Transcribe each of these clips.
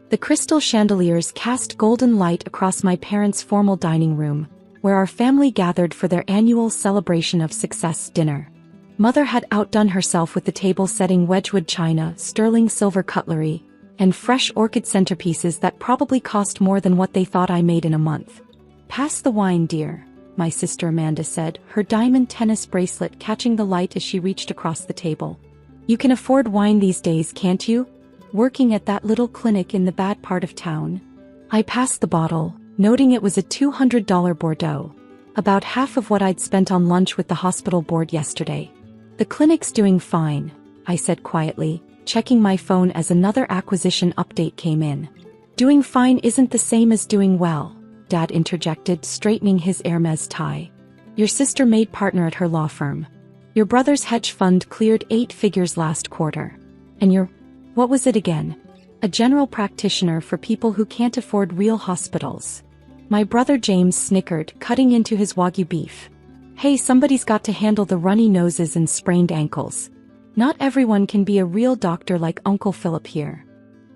The crystal chandeliers cast golden light across my parents' formal dining room, where our family gathered for their annual celebration of success dinner. Mother had outdone herself with the table setting Wedgwood china, sterling silver cutlery, and fresh orchid centerpieces that probably cost more than what they thought I made in a month. "Pass the wine, dear," my sister Amanda said, her diamond tennis bracelet catching the light as she reached across the table. "You can afford wine these days, can't you? Working at that little clinic in the bad part of town." I passed the bottle, noting it was a $200 Bordeaux, about half of what I'd spent on lunch with the hospital board yesterday. "The clinic's doing fine," I said quietly, checking my phone as another acquisition update came in. "Doing fine isn't the same as doing well," Dad interjected, straightening his Hermes tie. "Your sister made partner at her law firm. Your brother's hedge fund cleared 8 figures last quarter. And what was it again? A general practitioner for people who can't afford real hospitals." My brother James snickered, cutting into his Wagyu beef. "Hey, somebody's got to handle the runny noses and sprained ankles. Not everyone can be a real doctor like Uncle Philip here."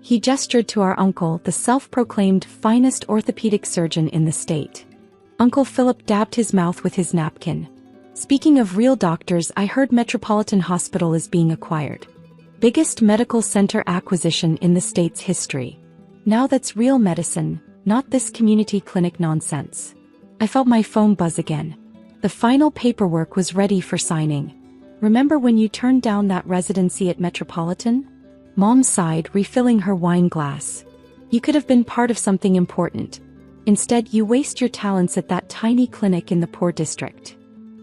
He gestured to our uncle, the self-proclaimed finest orthopedic surgeon in the state. Uncle Philip dabbed his mouth with his napkin. "Speaking of real doctors, I heard Metropolitan Hospital is being acquired. Biggest medical center acquisition in the state's history. Now that's real medicine, not this community clinic nonsense." I felt my phone buzz again. The final paperwork was ready for signing. "Remember when you turned down that residency at Metropolitan?" Mom sighed, refilling her wine glass. "You could have been part of something important. Instead, you waste your talents at that tiny clinic in the poor district."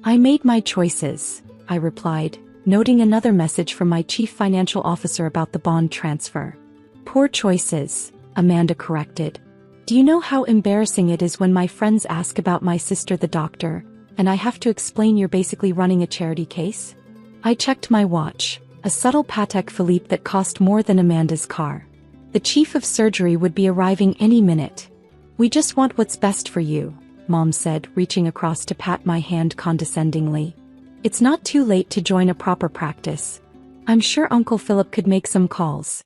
"I made my choices," I replied, noting another message from my chief financial officer about the bond transfer. "Poor choices," Amanda corrected. "Do you know how embarrassing it is when my friends ask about my sister the doctor, and I have to explain you're basically running a charity case?" I checked my watch, a subtle Patek Philippe that cost more than Amanda's car. "The chief of surgery would be arriving any minute. We just want what's best for you," Mom said, reaching across to pat my hand condescendingly. "It's not too late to join a proper practice. I'm sure Uncle Philip could make some calls."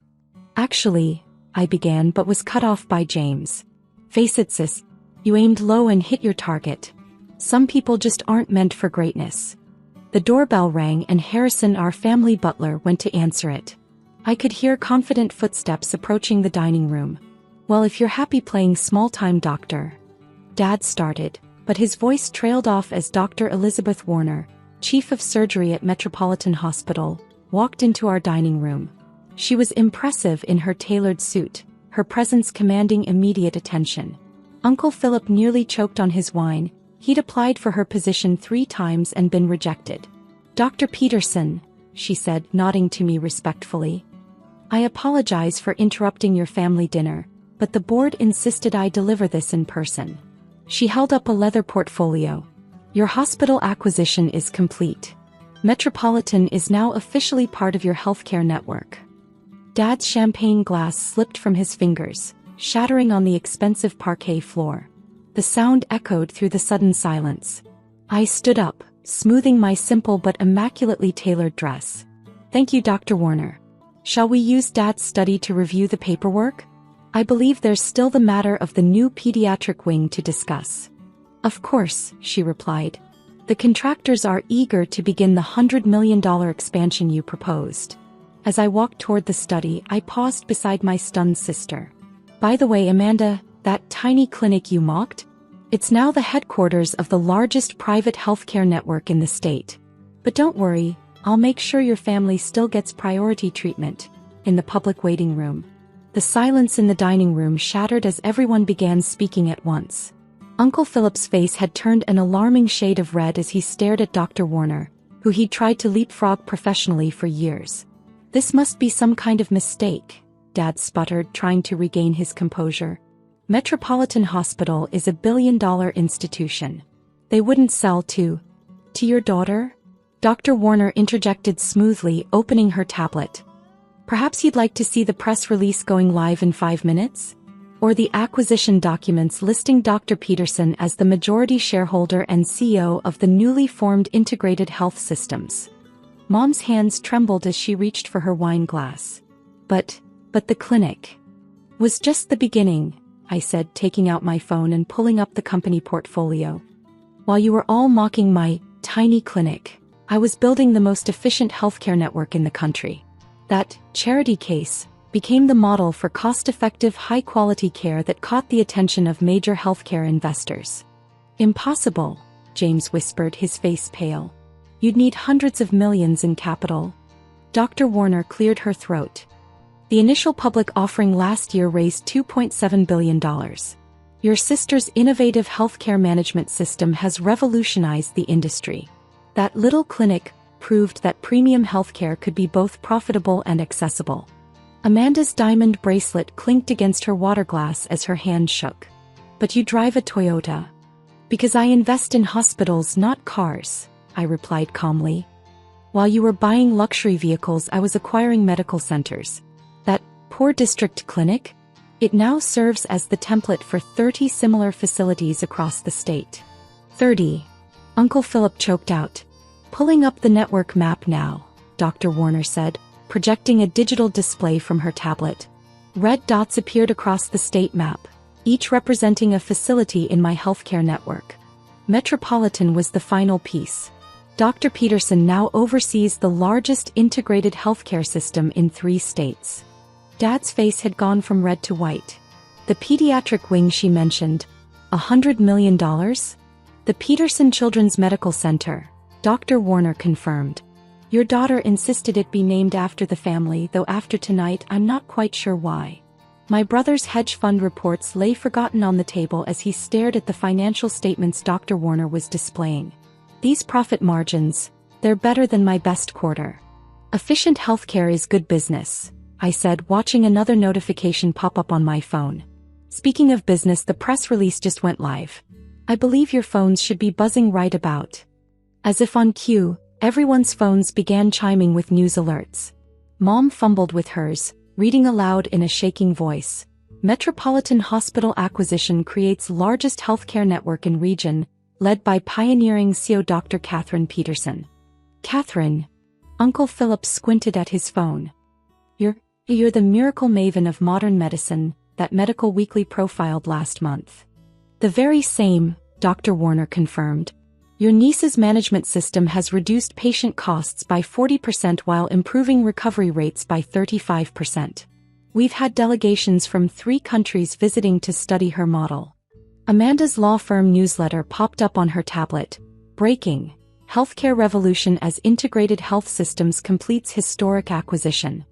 "Actually," I began but was cut off by James. "Face it, sis, you aimed low and hit your target. Some people just aren't meant for greatness." The doorbell rang and Harrison, our family butler, went to answer it. I could hear confident footsteps approaching the dining room. "Well, if you're happy playing small-time doctor," Dad started, but his voice trailed off as Dr. Elizabeth Warner, chief of surgery at Metropolitan Hospital, walked into our dining room. She was impressive in her tailored suit, her presence commanding immediate attention. Uncle Philip nearly choked on his wine. He'd applied for her position 3 times and been rejected. "Dr. Peterson," she said, nodding to me respectfully. "I apologize for interrupting your family dinner, but the board insisted I deliver this in person." She held up a leather portfolio. "Your hospital acquisition is complete. Metropolitan is now officially part of your healthcare network." Dad's champagne glass slipped from his fingers, shattering on the expensive parquet floor. The sound echoed through the sudden silence. I stood up, smoothing my simple but immaculately tailored dress. "Thank you, Dr. Warner. Shall we use Dad's study to review the paperwork? I believe there's still the matter of the new pediatric wing to discuss." "Of course," she replied. "The contractors are eager to begin the $100 million expansion you proposed." As I walked toward the study, I paused beside my stunned sister. "By the way, Amanda, that tiny clinic you mocked? It's now the headquarters of the largest private healthcare network in the state. But don't worry, I'll make sure your family still gets priority treatment." In the public waiting room. The silence in the dining room shattered as everyone began speaking at once. Uncle Philip's face had turned an alarming shade of red as he stared at Dr. Warner, who he'd tried to leapfrog professionally for years. "This must be some kind of mistake," Dad sputtered, trying to regain his composure. "Metropolitan Hospital is a billion-dollar institution. They wouldn't sell to your daughter?" Dr. Warner interjected smoothly, opening her tablet. "Perhaps you'd like to see the press release going live in 5 minutes? Or the acquisition documents listing Dr. Peterson as the majority shareholder and CEO of the newly formed Integrated Health Systems." Mom's hands trembled as she reached for her wine glass. But the clinic. Was just the beginning, I said, taking out my phone and pulling up the company portfolio. While you were all mocking my tiny clinic, I was building the most efficient healthcare network in the country. That charity case became the model for cost-effective, high-quality care that caught the attention of major healthcare investors. Impossible, James whispered, his face pale. You'd need hundreds of millions in capital. Dr. Warner cleared her throat. The initial public offering last year raised $2.7 billion. Your sister's innovative healthcare management system has revolutionized the industry. That little clinic proved that premium healthcare could be both profitable and accessible. Amanda's diamond bracelet clinked against her water glass as her hand shook. But you drive a Toyota. Because I invest in hospitals, not cars, I replied calmly. While you were buying luxury vehicles, I was acquiring medical centers. That poor district clinic? It now serves as the template for 30 similar facilities across the state. 30. Uncle Philip choked out. Pulling up the network map now, Dr. Warner said, projecting a digital display from her tablet. Red dots appeared across the state map, each representing a facility in my healthcare network. Metropolitan was the final piece. Dr. Peterson now oversees the largest integrated healthcare system in 3 states. Dad's face had gone from red to white. The pediatric wing she mentioned. $100 million? The Peterson Children's Medical Center, Dr. Warner confirmed. Your daughter insisted it be named after the family, though after tonight I'm not quite sure why. My brother's hedge fund reports lay forgotten on the table as he stared at the financial statements Dr. Warner was displaying. These profit margins, they're better than my best quarter. Efficient healthcare is good business, I said, watching another notification pop up on my phone. Speaking of business, the press release just went live. I believe your phones should be buzzing right about. As if on cue, everyone's phones began chiming with news alerts. Mom fumbled with hers, reading aloud in a shaking voice. Metropolitan Hospital acquisition creates largest healthcare network in region, led by pioneering CEO Dr. Catherine Peterson. Catherine? Uncle Philip squinted at his phone. You're the miracle maven of modern medicine, that Medical Weekly profiled last month. The very same, Dr. Warner confirmed. Your niece's management system has reduced patient costs by 40% while improving recovery rates by 35%. We've had delegations from 3 countries visiting to study her model. Amanda's law firm newsletter popped up on her tablet. Breaking: Healthcare Revolution as Integrated Health Systems completes historic acquisition.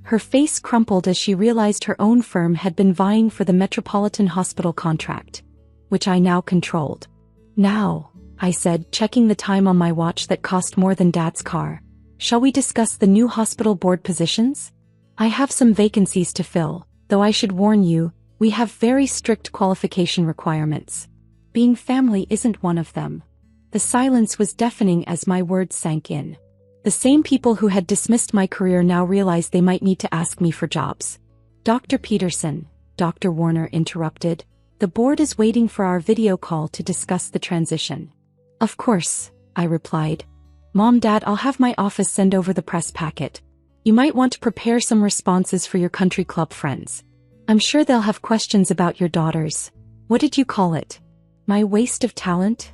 Her face crumpled as she realized her own firm had been vying for the Metropolitan Hospital contract, which I now controlled. Now, I said, checking the time on my watch that cost more than Dad's car. Shall we discuss the new hospital board positions? I have some vacancies to fill, though I should warn you, we have very strict qualification requirements. Being family isn't one of them. The silence was deafening as my words sank in. The same people who had dismissed my career now realized they might need to ask me for jobs. Dr. Peterson, Dr. Warner interrupted. The board is waiting for our video call to discuss the transition. Of course, I replied. Mom, Dad, I'll have my office send over the press packet. You might want to prepare some responses for your country club friends. I'm sure they'll have questions about your daughters. What did you call it? My waste of talent?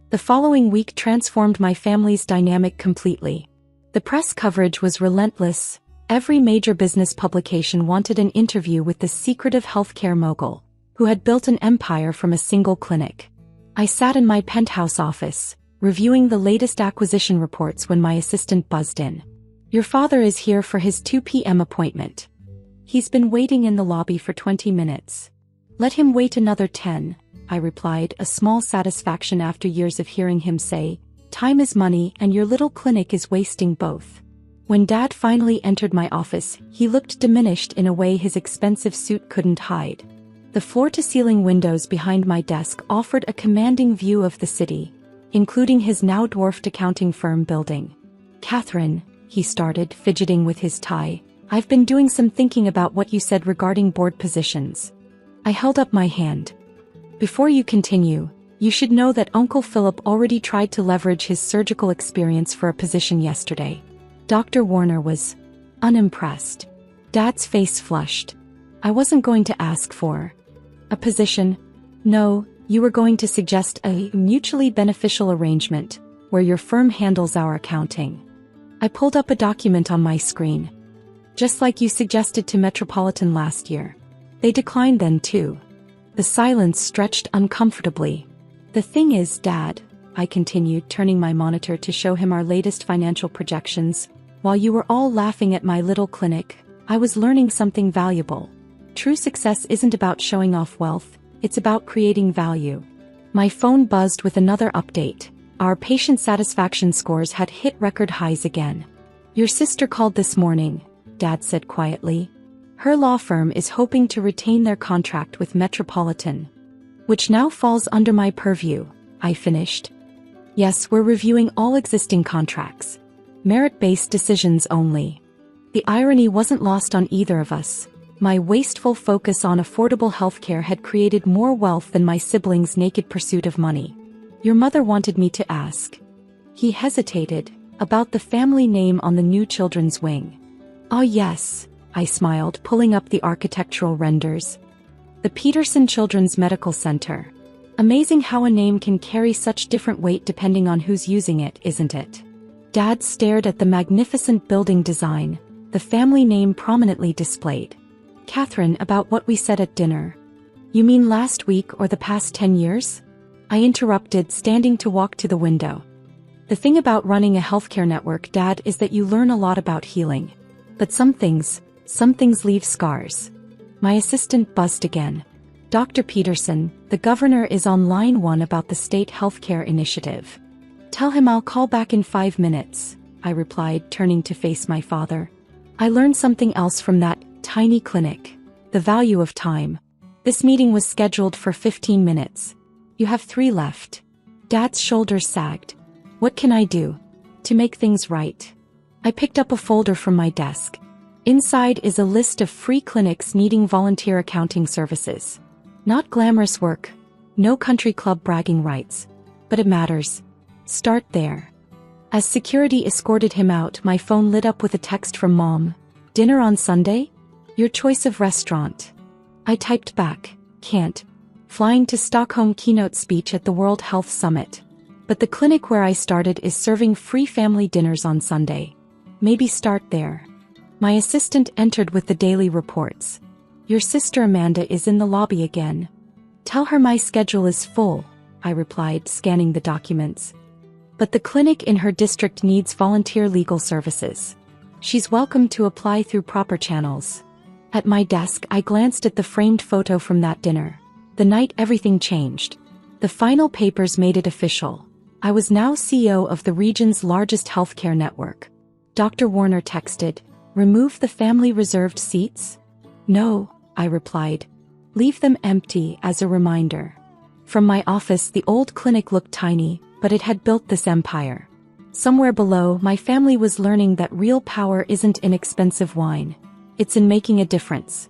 The following week transformed my family's dynamic completely. The press coverage was relentless. Every major business publication wanted an interview with the secretive healthcare mogul, who had built an empire from a single clinic. I sat in my penthouse office, reviewing the latest acquisition reports when my assistant buzzed in. Your father is here for his 2 p.m. appointment. He's been waiting in the lobby for 20 minutes. Let him wait another 10, I replied, a small satisfaction after years of hearing him say, time is money and your little clinic is wasting both. When Dad finally entered my office, he looked diminished in a way his expensive suit couldn't hide. The floor-to-ceiling windows behind my desk offered a commanding view of the city, including his now dwarfed accounting firm building. Catherine, he started, fidgeting with his tie, I've been doing some thinking about what you said regarding board positions. I held up my hand. Before you continue, you should know that Uncle Philip already tried to leverage his surgical experience for a position yesterday. Dr. Warner was unimpressed. Dad's face flushed. I wasn't going to ask for a position. No, you were going to suggest a mutually beneficial arrangement where your firm handles our accounting. I pulled up a document on my screen. Just like you suggested to Metropolitan last year. They declined then too. The silence stretched uncomfortably. The thing is, Dad, I continued, turning my monitor to show him our latest financial projections, while you were all laughing at my little clinic, I was learning something valuable. True success isn't about showing off wealth, it's about creating value. My phone buzzed with another update. Our patient satisfaction scores had hit record highs again. Your sister called this morning, Dad said quietly. Her law firm is hoping to retain their contract with Metropolitan, which now falls under my purview, I finished. Yes, we're reviewing all existing contracts. Merit-based decisions only. The irony wasn't lost on either of us. My wasteful focus on affordable healthcare had created more wealth than my siblings' naked pursuit of money. Your mother wanted me to ask. He hesitated, about the family name on the new children's wing. Oh yes, I smiled, pulling up the architectural renders. The Peterson Children's Medical Center. Amazing how a name can carry such different weight depending on who's using it, isn't it? Dad stared at the magnificent building design, the family name prominently displayed. Catherine, about what we said at dinner. You mean last week or the past 10 years? I interrupted, standing to walk to the window. The thing about running a healthcare network, Dad, is that you learn a lot about healing. But some things leave scars. My assistant buzzed again. Dr. Peterson, the governor is on line 1 about the state healthcare initiative. Tell him I'll call back in 5 minutes, I replied, turning to face my father. I learned something else from that tiny clinic. The value of time. This meeting was scheduled for 15 minutes. You have 3 left. Dad's shoulders sagged. What can I do to make things right? I picked up a folder from my desk. Inside is a list of free clinics needing volunteer accounting services. Not glamorous work, no country club bragging rights, but it matters. Start there. As security escorted him out, my phone lit up with a text from Mom. Dinner on Sunday? Your choice of restaurant. I typed back, can't. Flying to Stockholm, keynote speech at the World Health Summit. But the clinic where I started is serving free family dinners on Sunday. Maybe start there. My assistant entered with the daily reports. Your sister Amanda is in the lobby again. Tell her my schedule is full, I replied, scanning the documents. But the clinic in her district needs volunteer legal services. She's welcome to apply through proper channels. At my desk, I glanced at the framed photo from that dinner. The night everything changed. The final papers made it official. I was now CEO of the region's largest healthcare network. Dr. Warner texted, remove the family reserved seats? No, I replied. Leave them empty as a reminder. From my office, the old clinic looked tiny, but it had built this empire. Somewhere below, my family was learning that real power isn't in expensive wine. It's in making a difference.